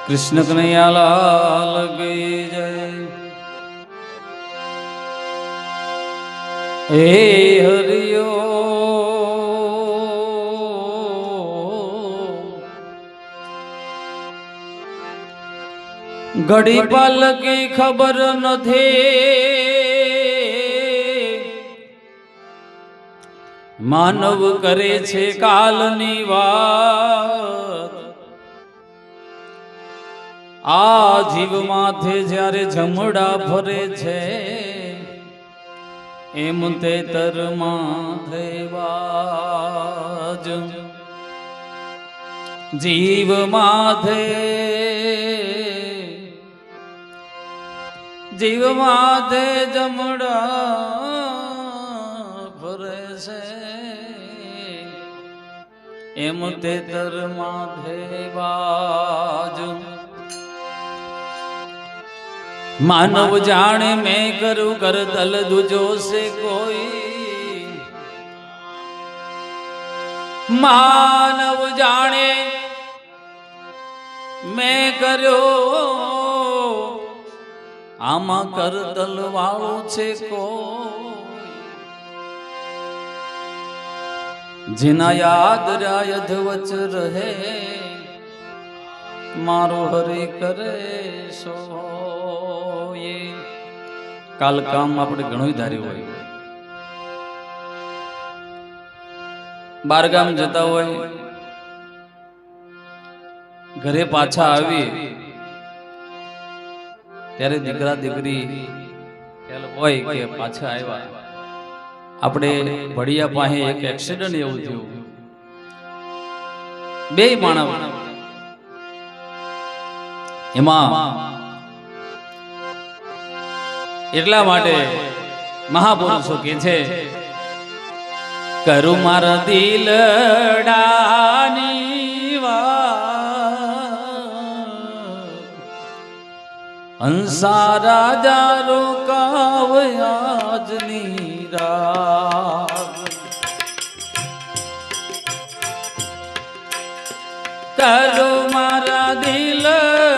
कृष्ण कन्हैया लाल की जय। हे हरियो घड़ी पल की खबर नथी मानव करे छे कालनी वात। आ जीव माथे ज्यारे जमड़ा भरे छे एम तेतर माथे बाज। जीव माथे जमड़ा भरे छे एम तेतर माथे बाज। मानव जाने मैं करूं कर दल दूजो से कोई। मानव जाने मैं करो आमा कर दल वाळो छे कोई। जिना याद रायध वच रहे मारो हरि करे सो। काल काम આપણે ઘણું ધાર્યું હોય, બારગામ જતા હોય, ઘરે પાછા આવી ત્યારે દીકરા દીકરી હોય કે પાછા આવ્યા, આપણે ભડિયા પાસે એક એક્સિડન્ટ એવું થયું, બે માણસ એમાં એટલા માટે મહાપુરુષો કે છે કરું મારા દિલડાની વાત હંસા રાજા રોકાવ આજની રાત। કરું મારા દિલડાની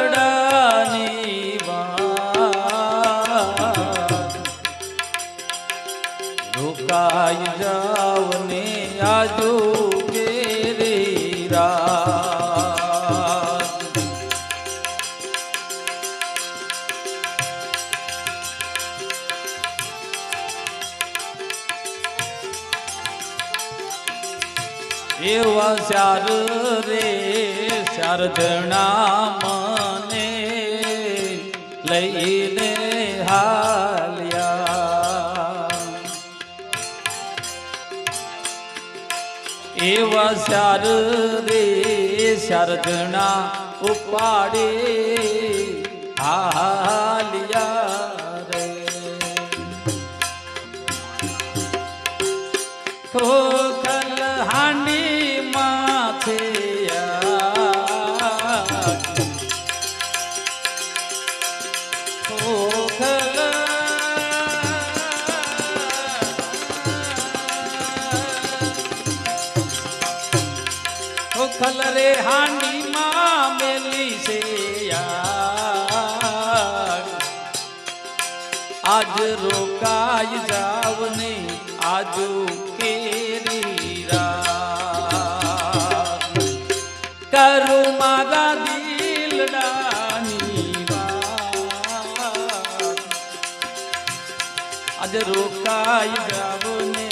રોકાઈ જાવ ને આજુ કેરી રાત। એવા ચાર રે ચાર જણા મને લઈને હાલ્યા। એવા ચાર રે ચાર જણા ઉપાડે હાલ્યા રે। ખોખલ હાંડી માથે ખલ રે હાંડી માં મેલી છે આજ રોકાઈ જાવ ને આજુ કેરી રાત। કરું મારા દિલડાની વાત આજ રોકાઈ જાવ ને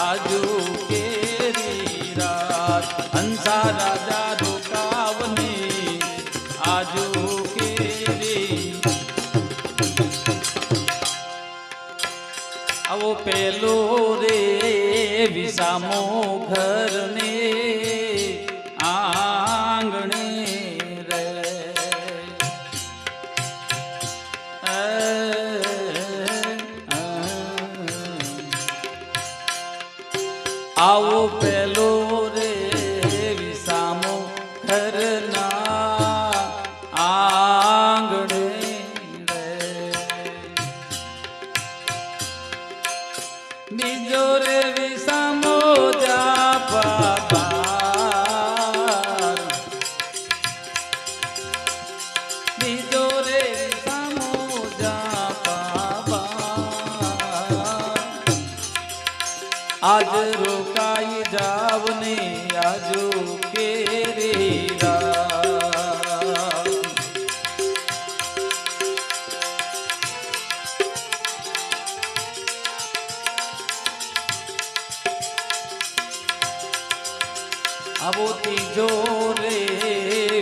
આજુ કેરી રાત। હંસા રાજા રોકાવને આજુ કેરી। આવો પેલો રે વિસામો ઘરને આંગણે રે। આવો પેલો રે વિસામો ઘરના આંગણે રે। બીજો રે વિસામો જાપા આજ રોકાઈ જાવને આજુ કેરી રાત આવો ત્રીજો રે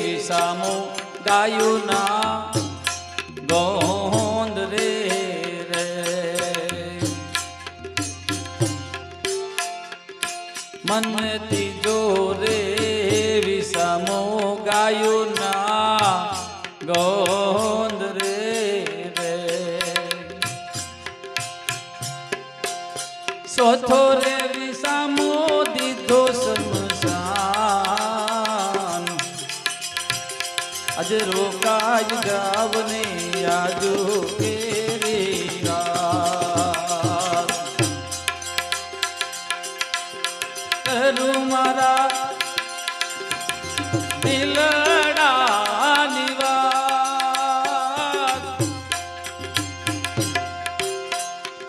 વિસામો ગાયું ના ગોંદ રે રે મન ત્રીજો રે વિસામો ગાયું ના ગોંદ રે રે સોથો રે વિસામો દીધો સમસાન આજે રોકાઈ જાવને આજુ કેરી રાત કરું મારા દિલડાની વાત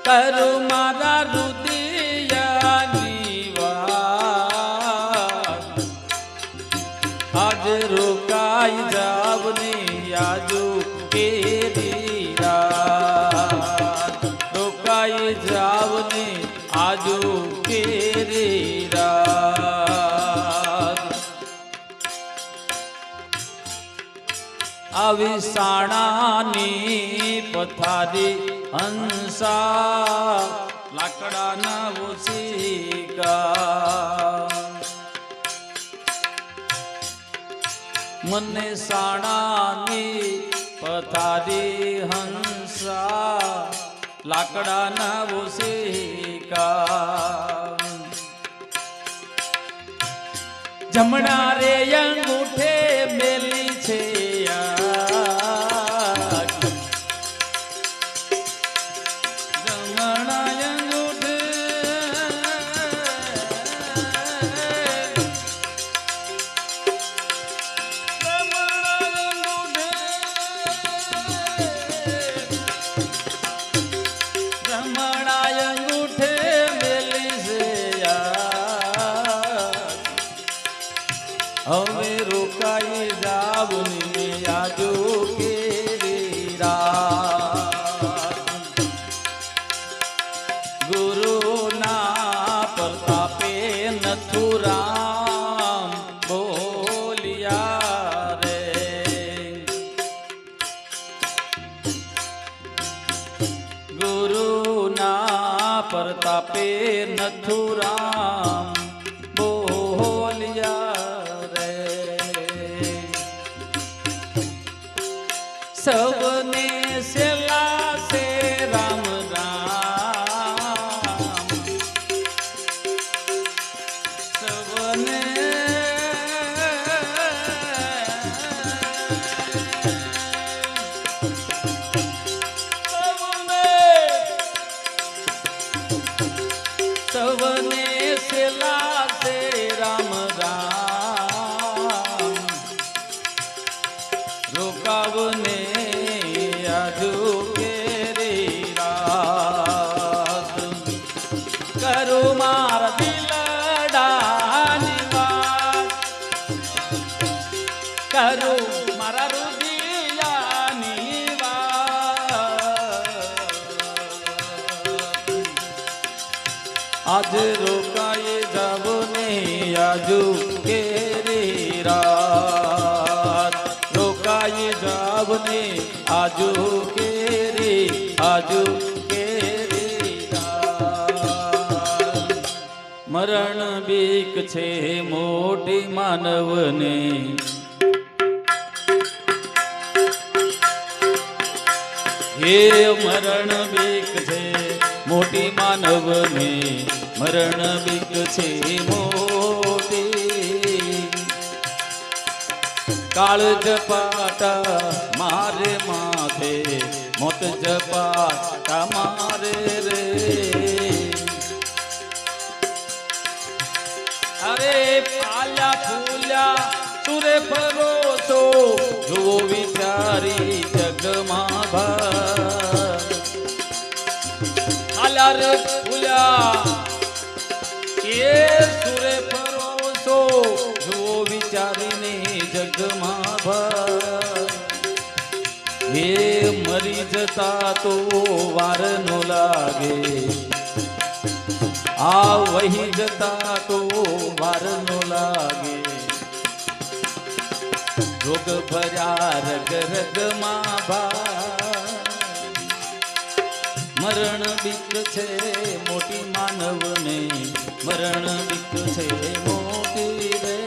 કરું મારા રુદિયાની વાત આજે રોકાઈ જાવને આજુ કેરી રાત રોકાઈ જાવને આજુ કેરી રાત આવી સાણાની પથારી હંસા લાકડાના ઓશિકા મને સાણાની પથારી હંસા લાકડાના ઓશિકા જમણા રે અંગૂઠે મેલી છે જમણા અંગૂઠે હવે રોકાઈ જાવને આજુ કેરી રાત ગુરુના પ્રતાપે નથુરામ બોલિયા રે ગુરુના પ્રતાપે નથુરામ બોલિયા સવને સેલા સે રામ રામ સવને સવને સેલા સે રામ રામ રોકાવને આજુ કેરી રાત કરું મારા દિલડાની વાત કરું મારા રુદિયાની વાત આજે રોકાઈ જાવને આજુ કેરી રાત રોકાઈ જાવને આજુ કેરી રાત મરણ બીક છે મોટી માનવને હે મરણ બીક છે મોટી માનવને મરણ બીક છે મોટી કાળ જપાટા મારે માથે મોત જપાટા મારે રે અરે પાલ્યા ફૂલ્યા સુરે પરોસો જુઓ વિચારી જગમાં ભા આલ્યા રે ફૂલ્યા જગમાં ભય હે મરી જતા તો વાર નો લાગે આ વહી જતા તો વાર નો લાગે રોગ ભર્યા રગ રગમાં ભાઈ મરણ બીક છે મોટી માનવને મરણ બીક છે મોટી રે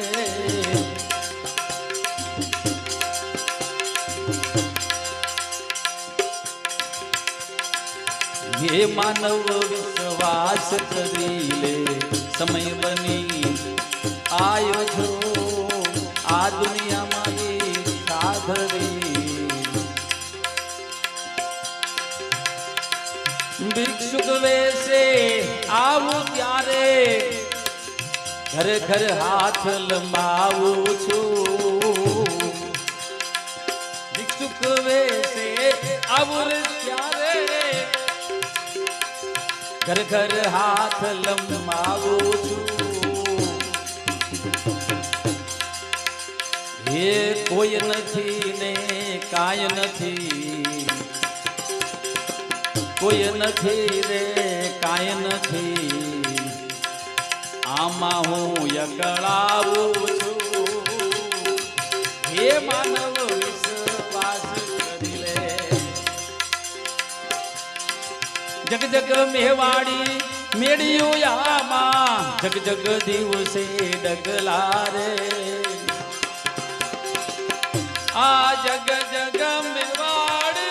ये मानव विश्वास करी ले समय बनी आयो छो आ दुनिया में ये साधरी भिक्षुक वैसे आवू त्यारे घर घर हाथ लंबावू छू भिक्षुक वैसे आवू त्यारे घर घर हाथ लंबावू छू ये कोई નથી ને કાય નથી કોઈ નથી રે કાય નથી આમાં હું યગળાવું છું હે માનવ વિશ્વાસ કરી લે जग जग मेवाड़ी मेड़ियो यामा जग जग दिवसे डगला रे आ जग जग मेवाड़ी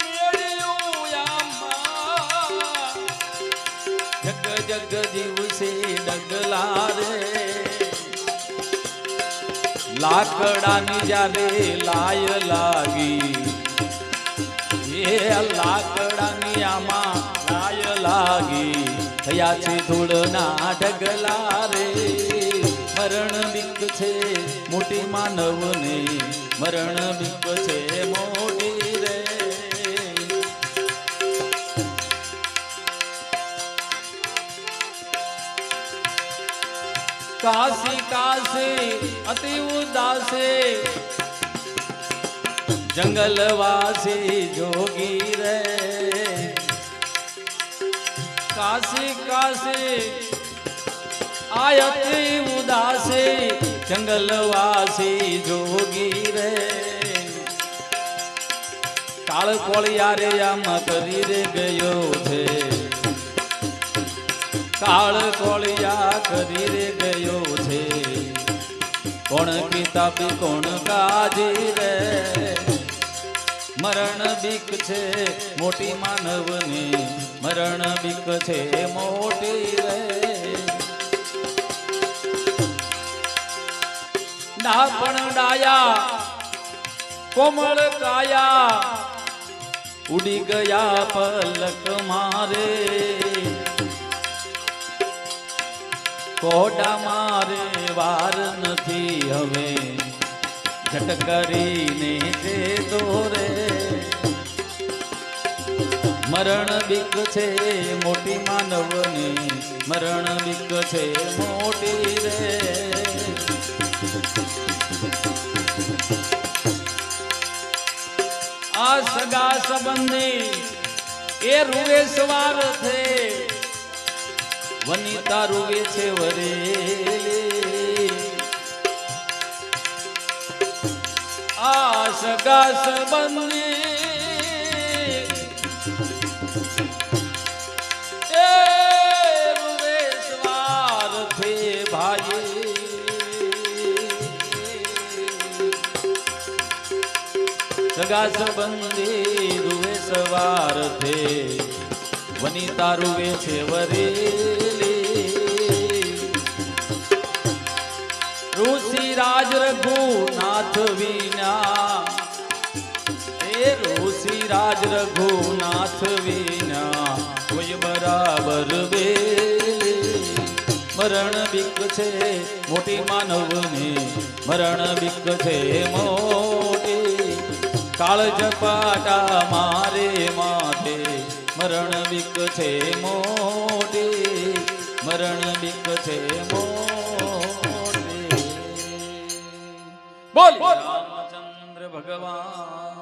मेड़ियो यामा जग जग दिवसे डगला रे લાકડાની જ્યારે લાય લાગી એ લાકડાની આમાં લાય લાગી થયા છે ધૂળના ઢગલા રે મરણ બીક છે મોટી માનવને મરણ બીક છે મોટી રે काशी काशी अति उदासे जंगलवासी जोगी रे काशी काशी आयति उदासे जंगलवासी जोगी रे काल कोळियारे आम કરી રે ગયો છે કાળ કોળિયા કરી રે ગયો છે કોણ કિતાબી કોણ કાજી રે મરણ બીક છે મોટી માનવની મરણ બીક છે મોટી રે ડાપણ ડાયા કોમળ કાયા ઉડી ગયા પલક મારે કોડા મારે વાર નથી હવે ઝટ કરીને તે દોરે મરણ બીક છે મોટી માનવની મરણ બીક છે મોટી રે આ સગા સંબંધી એ રૂવે સવાર થે વનિતા રૂવે છે વરે આ સગા સંબંધી એ રૂવે સવાર થે ભાઈ સગા સંબંધી રૂવે સવાર થે વનિતા રૂવે છે વરેલી ઋષિ રાજ રઘુનાથ વિના એ ઋષિ રાજ રઘુનાથ વિના કોઈ બરાબર વેલી મરણ બીક છે મોટી માનવની મરણ બીક છે મોટી કાળ ઝપાટા મારે માથે મરણ બીક છે મોટી, મરણ બીક છે મોટી. બોલ રામચંદ્ર ભગવાન